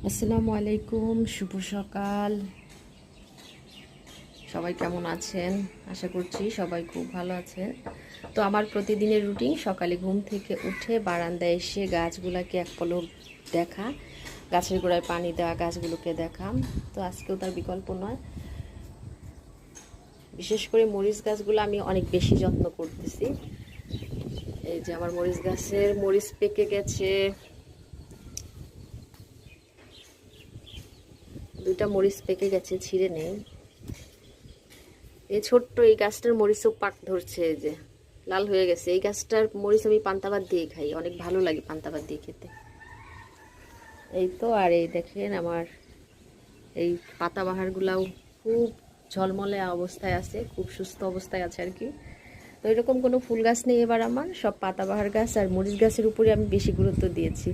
আসসালামু আলাইকুম, শুভ সকাল। সবাই কেমন আছেন? আশা করছি সবাই খুব ভালো আছে। তো আমার প্রতিদিনের রুটিন, সকালে ঘুম থেকে উঠে বারান্দায় এসে গাছগুলোকে এক পলক দেখা, গাছের গোড়ায় পানি দেওয়া, গাছগুলোকে দেখা। তো আজকেও তার বিকল্প নয়। বিশেষ করে মরিচ গাছগুলো আমি অনেক বেশি যত্ন করতেছি। এই যে আমার মরিচ গাছের মরিচ পেকে গেছে, দুইটা মরিচ পেকে গেছে, ছিঁড়ে নেই। এই ছোট্ট এই গাছটার মরিচও পাক ধরছে, এই যে লাল হয়ে গেছে। এই গাছটার মরিচ আমি পান্তা ভাত দিয়ে খাই, অনেক ভালো লাগে পান্তা ভাত দিয়ে খেতে। এই তো, আর এই দেখেন আমার এই পাতাবাহারগুলাও খুব ঝলমলে অবস্থায় আছে, খুব সুস্থ অবস্থায় আছে আর কি। তো এরকম কোনো ফুল গাছ নেই এবার আমার, সব পাতাবাহার গাছ আর মরিচ গাছের উপরে আমি বেশি গুরুত্ব দিয়েছি।